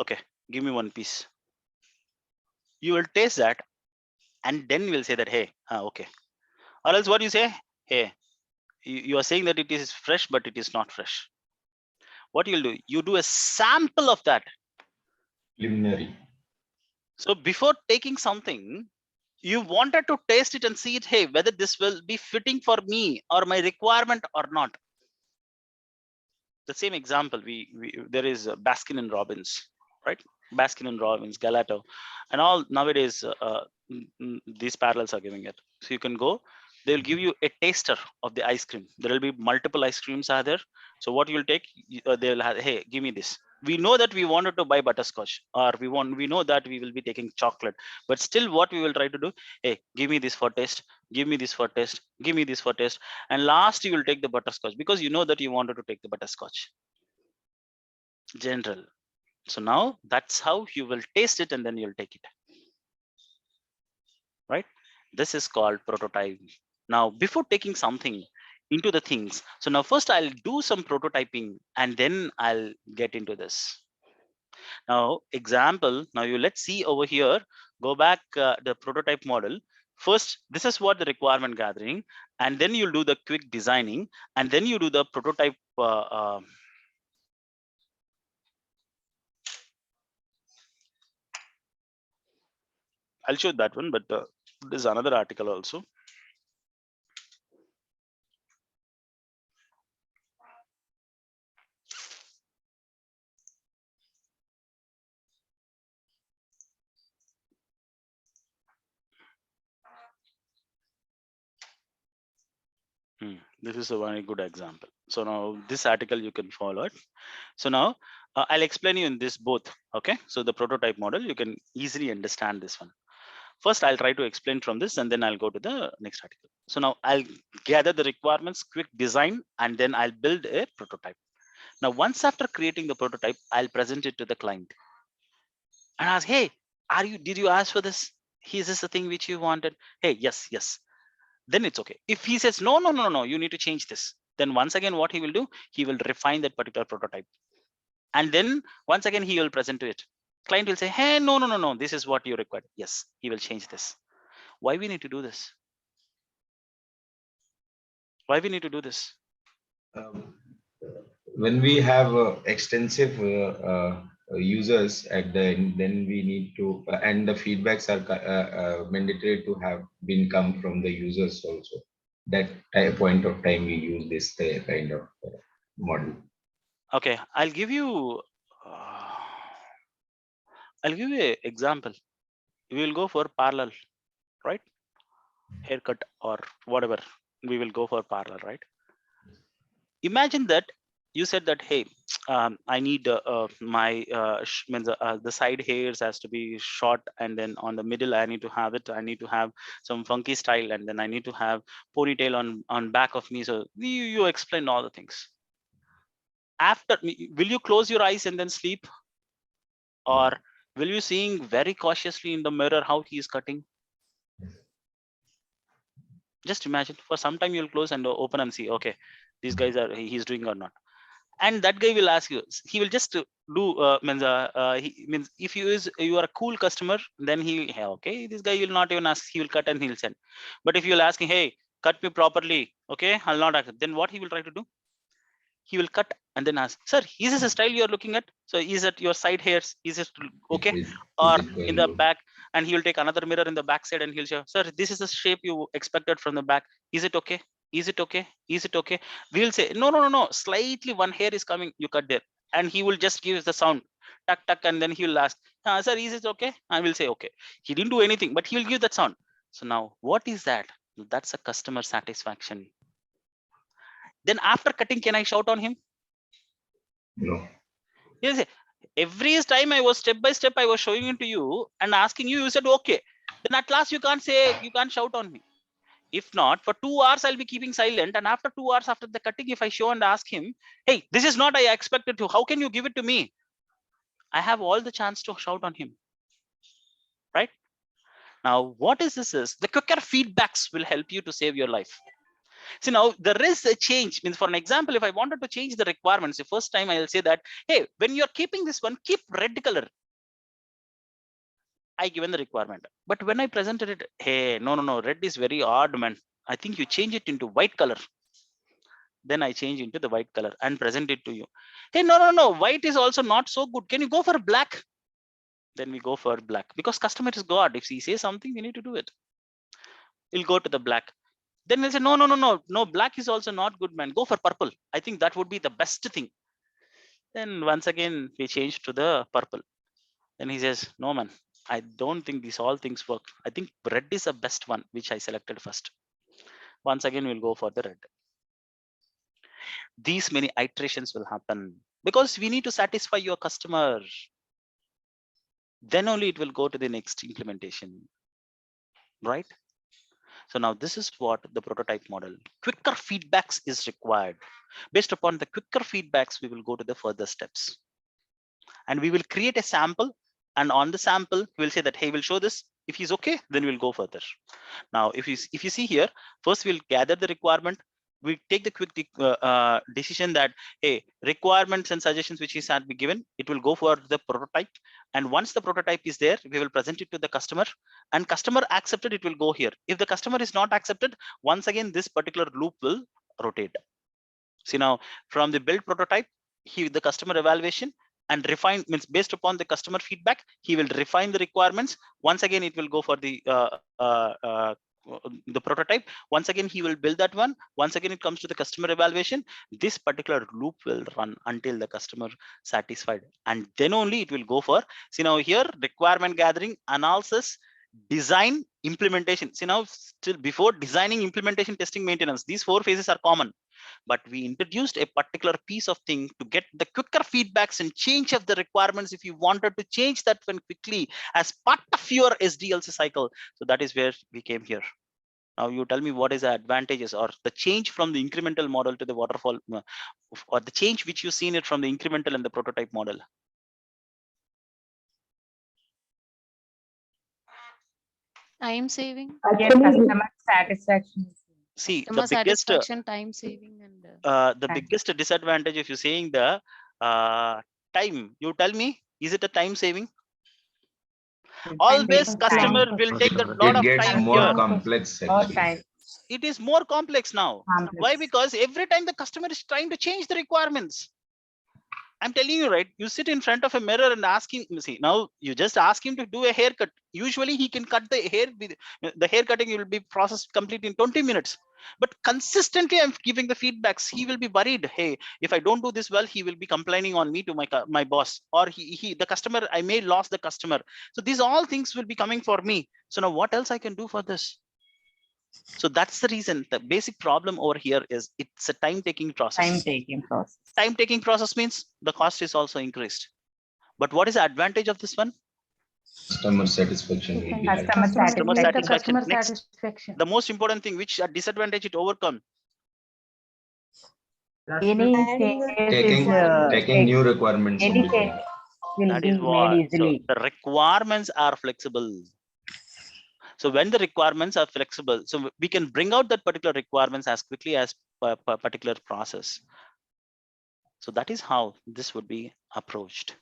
Speaker 1: Okay, give me 1 piece. You will taste that, and then we'll say that, hey, okay. Or else what you say? Hey, you are saying that it is fresh, but it is not fresh. What you'll do? You do a sample of that.
Speaker 3: Preliminary.
Speaker 1: So before taking something, you wanted to taste it and see it, hey, whether this will be fitting for me or my requirement or not. The same example, there is Baskin and Robbins, right? Baskin and Robbins, Galato, and all nowadays these parallels are giving it. So you can go, they'll give you a taster of the ice cream. There will be multiple ice creams are there. So what you'll take, they'll have, hey, give me this. We know that we wanted to buy butterscotch, or we know that we will be taking chocolate, but still what we will try to do, hey, give me this for taste, give me this for taste, give me this for taste, and last you will take the butterscotch because you know that you wanted to take the butterscotch. General. So now that's how you will taste it and then you'll take it. right? This is called prototype. Now, before taking something into the things, so now first I'll do some prototyping and then I'll get into this. Now, example, now let's see over here, go back the prototype model. First, this is what the requirement gathering, and then you'll do the quick designing, and then you do the prototype. I'll show that one, but there's another article also. This is a very good example. So now this article you can follow it. So now I'll explain you in this both. Okay, so the prototype model, you can easily understand this one. First, I'll try to explain from this and then I'll go to the next article. So now I'll gather the requirements, quick design, and then I'll build a prototype. Now, once after creating the prototype, I'll present it to the client and ask, hey, did you ask for this? Is this the thing which you wanted? Hey, yes. Then it's okay. If he says, no, you need to change this. Then once again, what he will do, he will refine that particular prototype. And then once again, he will present to it. Client will say, hey, no, this is what you require. Yes, he will change this. Why we need to do this? Why we need to do this?
Speaker 3: When we have extensive users at the end, then we need to, and the feedbacks are mandatory to have been come from the users also. That point of time we use this kind of model.
Speaker 1: Okay, I'll give you an example. We will go for parallel, right? Haircut or whatever. We will go for parallel, right? Imagine that you said that, hey, I need my the side hairs has to be short, and then on the middle I need to have it. I need to have some funky style, and then I need to have ponytail on back of me. So you explain all the things. After, will you close your eyes and then sleep, or will you seeing very cautiously in the mirror how he is cutting? Just imagine, for some time you'll close and open and see, okay, these guys are, he's doing or not. And that guy will ask you, he will just do means if you are a cool customer, then okay, this guy will not even ask, he will cut and he'll send. But if you'll ask him, hey, cut me properly, okay, I'll not accept, then what he will try to do, he will cut and then ask, sir, is this a style you're looking at? So is it your side hairs, is it okay?
Speaker 3: Is
Speaker 1: Or
Speaker 3: it
Speaker 1: in the
Speaker 3: going
Speaker 1: back, and he will take another mirror in the back side and he'll show, sir, this is the shape you expected from the back, is it okay? Is it okay? Is it okay? We'll say, no, slightly one hair is coming, you cut there. And he will just give the sound, tuck, and then he will ask, sir, is it okay? I will say, okay. He didn't do anything, but he will give that sound. So now what is that? That's a customer satisfaction. Then after cutting, can I shout on him?
Speaker 3: No.
Speaker 1: Yes. Every time I was step by step, I was showing it to you and asking you, you said, okay. Then at last you can't say, you can't shout on me. If not, for 2 hours, I'll be keeping silent. And after 2 hours after the cutting, if I show and ask him, hey, this is not I expected to, how can you give it to me? I have all the chance to shout on him, right? Now, what is this is, the quicker feedbacks will help you to save your life. So now there is a change. Means, for an example, if I wanted to change the requirements, the first time I'll say that, hey, when you're keeping this one, keep red color. I given the requirement, but when I presented it, hey, no, red is very odd, man. I think you change it into white color. Then I change into the white color and present it to you. Hey, no, white is also not so good. Can you go for black? Then we go for black, because customer is God. If he says something, we need to do it. We'll go to the black. Then we'll say, no, black is also not good, man. Go for purple. I think that would be the best thing. Then once again, we change to the purple. Then he says, no, man, I don't think these all things work. I think red is the best one, which I selected first. Once again, we'll go for the red. These many iterations will happen because we need to satisfy your customer. Then only it will go to the next implementation, right? So now this is what the prototype model. Quicker feedbacks is required. Based upon the quicker feedbacks, we will go to the further steps. And we will create a sample. And on the sample, we'll say that, hey, we'll show this. If he's okay, then we'll go further. Now, if you see here, first we'll gather the requirement. We take the quick decision that, hey, requirements and suggestions which is had been given, it will go for the prototype. And once the prototype is there, we will present it to the customer, and customer accepted, it will go here. If the customer is not accepted, once again, this particular loop will rotate. See, now from the build prototype, the customer evaluation and refine, means based upon the customer feedback, he will refine the requirements. Once again, it will go for the prototype. Once again, he will build that one. Once again, it comes to the customer evaluation. This particular loop will run until the customer satisfied, and then only it will go for, see now here, requirement gathering, analysis, design, implementation. See now, still before designing, implementation, testing, maintenance, these 4 phases are common, but we introduced a particular piece of thing to get the quicker feedbacks and change of the requirements if you wanted to change that one quickly as part of your SDLC cycle. So that is where we came here. Now you tell me, what is the advantages or the change from the incremental model to the waterfall, or the change which you've seen it from the incremental and the prototype model?
Speaker 5: Time saving,
Speaker 8: Customer satisfaction.
Speaker 1: See,
Speaker 5: customer
Speaker 1: the biggest
Speaker 5: satisfaction, time saving, and
Speaker 1: biggest disadvantage, if you're saying the time, you tell me, is it a time saving? Always customer will take a lot
Speaker 3: It
Speaker 1: of
Speaker 3: gets
Speaker 1: time
Speaker 3: more
Speaker 1: here.
Speaker 3: complex
Speaker 8: More
Speaker 3: actually.
Speaker 8: time.
Speaker 1: It is more complex now. Why? Because every time the customer is trying to change the requirements. I'm telling you, right? You sit in front of a mirror and ask him, see, now you just ask him to do a haircut. Usually he can cut the hair, the hair cutting will be processed complete in 20 minutes. But consistently I'm giving the feedbacks. He will be worried. Hey, if I don't do this well, he will be complaining on me to my boss, or the customer, I may lose the customer. So these all things will be coming for me. So now what else I can do for this? So that's the reason. The basic problem over here is it's a time-taking process. Time-taking process means the cost is also increased. But what is the advantage of this one?
Speaker 3: Customer satisfaction will be high.
Speaker 1: Customer satisfaction.
Speaker 8: Customer
Speaker 1: Next,
Speaker 8: satisfaction.
Speaker 1: the most important thing, which disadvantage it overcome?
Speaker 8: Any changes
Speaker 3: Taking new requirements.
Speaker 8: any change will
Speaker 1: That
Speaker 8: be
Speaker 1: is
Speaker 8: made
Speaker 1: what.
Speaker 8: easily.
Speaker 1: So the requirements are flexible. So when the requirements are flexible, so we can bring out that particular requirements as quickly as per particular process. So that is how this would be approached.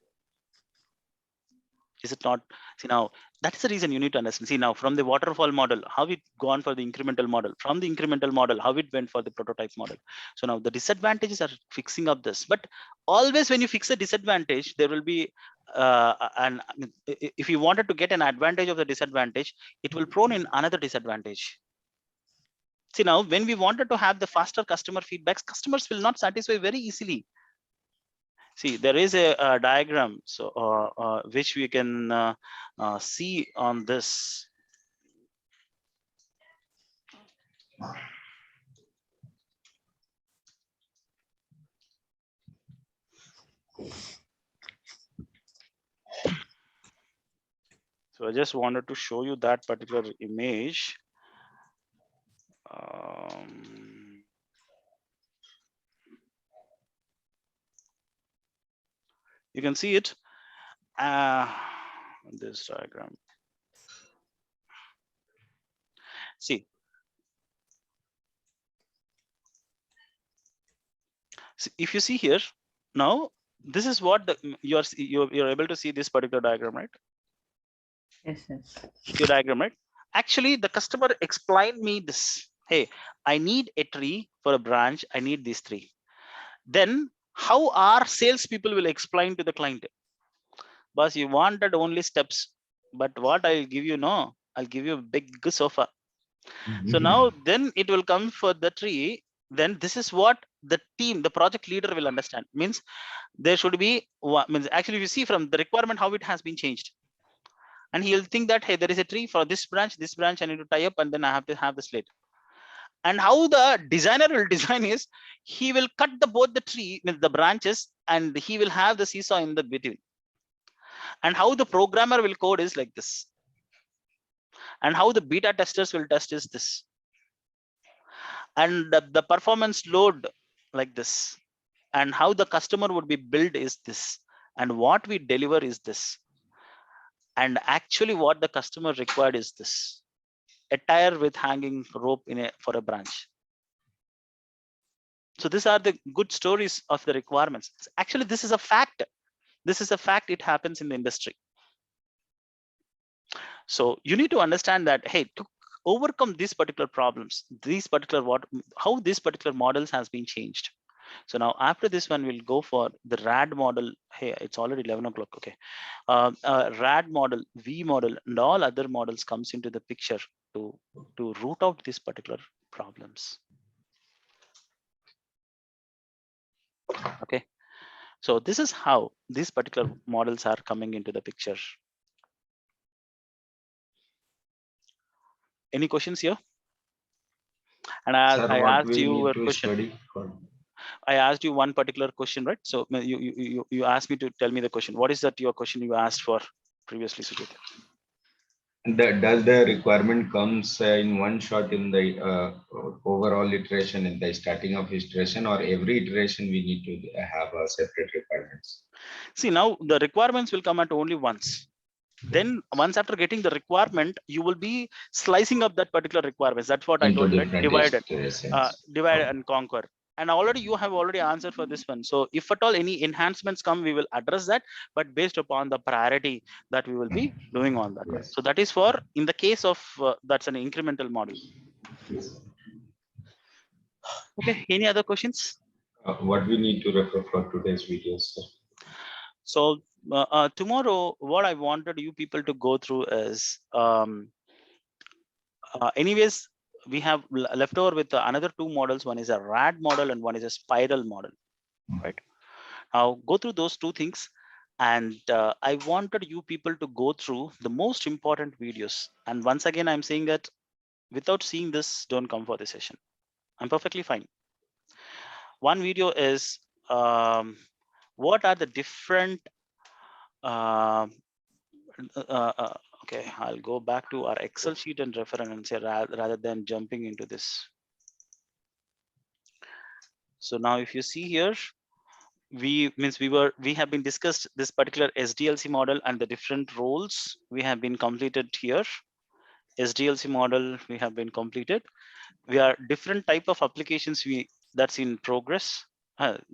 Speaker 1: Is it not? See, now that's the reason you need to understand. See, now from the waterfall model, how it gone for the incremental model, from the incremental model, how it went for the prototype model. So now the disadvantages are fixing up this, but always when you fix a disadvantage, there will be if you wanted to get an advantage of the disadvantage, it will prone in another disadvantage. See, now when we wanted to have the faster customer feedbacks, customers will not satisfy very easily. See, there is a diagram, so which we can see on this. So I just wanted to show you that particular image. You can see it. This diagram. See, if you see here now, this is what you're able to see this particular diagram, right?
Speaker 8: Yes.
Speaker 1: Your diagram, right? Actually, the customer explained me this. Hey, I need a tree for a branch. I need these 3. Then how our salespeople will explain to the client? Boss, you wanted only steps, but what I'll give you, no, I'll give you a big sofa. So now then it will come for the tree. Then this is what the team, the project leader will understand. Means there should be, means actually you see from the requirement how it has been changed. And he'll think that, hey, there is a tree for this branch I need to tie up, and then I have to have the slate. And how the designer will design is, he will cut both the tree with the branches, and he will have the seesaw in the between. And how the programmer will code is like this. And how the beta testers will test is this. And the performance load like this. And how the customer would be built is this. And what we deliver is this. And actually what the customer required is this: a tire with hanging rope for a branch. So these are the good stories of the requirements. Actually, this is a fact. This is a fact. It happens in the industry. So you need to understand that, hey, to overcome these particular problems, how these particular models has been changed. So now after this one, we'll go for the RAD model. Hey, it's already 11 o'clock. Okay. RAD model, V model, and all other models comes into the picture to root out these particular problems. Okay. So this is how these particular models are coming into the picture. Any questions here? And
Speaker 3: Sir,
Speaker 1: I
Speaker 3: what
Speaker 1: asked
Speaker 3: we
Speaker 1: you
Speaker 3: need
Speaker 1: a
Speaker 3: to
Speaker 1: question.
Speaker 3: study for?
Speaker 1: I asked you one particular question, right? So you asked me to tell me the question. What is that your question you asked for previously, Sujit?
Speaker 3: Does the requirement comes in one shot in the overall iteration, in the starting of iteration, or every iteration we need to have a separate requirements?
Speaker 1: See, now the requirements will come at only once. Then once after getting the requirement, you will be slicing up that particular requirements. That's what I
Speaker 3: Into
Speaker 1: told you, right?
Speaker 3: different iterations.
Speaker 1: Divide and conquer. And already you have already answered for this one. So if at all any enhancements come, we will address that, but based upon the priority that we will be doing on that one.
Speaker 3: Yes.
Speaker 1: So that is for in the case of that's an incremental model.
Speaker 3: Yes.
Speaker 1: Okay. Any other questions?
Speaker 3: What we need to refer for today's videos, sir?
Speaker 1: So tomorrow, what I wanted you people to go through is, anyways, we have left over with another two models. One is a RAD model and one is a spiral model, right? Now go through those two things. And I wanted you people to go through the most important videos. And once again, I'm saying that without seeing this, don't come for the session. I'm perfectly fine. One video is what are the different okay, I'll go back to our Excel sheet and refer and say rather than jumping into this. So now if you see here, we have been discussed this particular SDLC model and the different roles we have been completed here. SDLC model we have been completed. We are different type of applications that's in progress.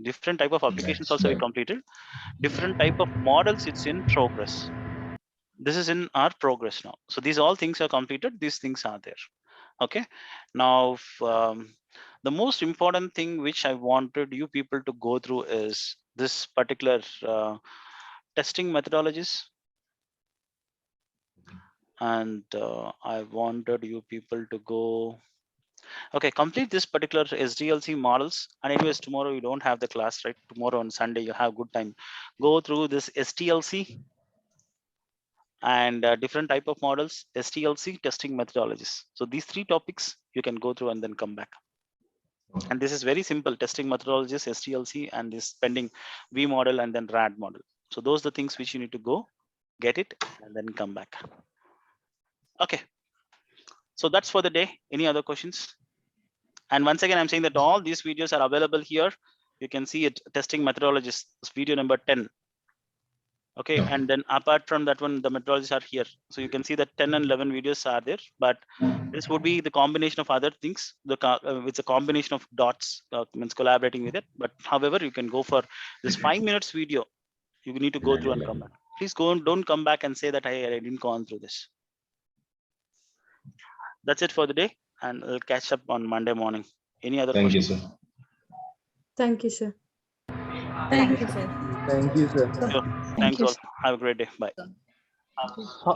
Speaker 1: Different type of applications also we completed. Different type of models it's in progress. This is in our progress now. So these all things are completed. These things are there. Okay. Now, the most important thing which I wanted you people to go through is this particular testing methodologies. And I wanted you people to go, okay, complete this particular SDLC models. And anyways, tomorrow you don't have the class, right? Tomorrow on Sunday, you have good time. Go through this SDLC and different type of models, SDLC testing methodologies. So these three topics you can go through and then come back. And this is very simple: testing methodologies, SDLC, and this pending V model and then RAD model. So those are the things which you need to go get it and then come back. Okay. So that's for the day. Any other questions? And once again, I'm saying that all these videos are available here. You can see it, testing methodologies, video number 10. Okay, and then apart from that one, the methodologies are here. So you can see that 10 and 11 videos are there, but this would be the combination of other things. It's a combination of dots, means collaborating with it. But however, you can go for this 5 minutes video. You need to go through and come back. Please go and don't come back and say that I didn't go on through this. That's it for the day, and I'll catch up on Monday morning. Any other
Speaker 3: Thank
Speaker 1: questions?
Speaker 3: you, sir.
Speaker 9: Thank you, sir.
Speaker 4: Thank you, sir.
Speaker 10: Thank you, sir.
Speaker 1: Sure. Thanks all. Have a great day. Bye.
Speaker 10: How,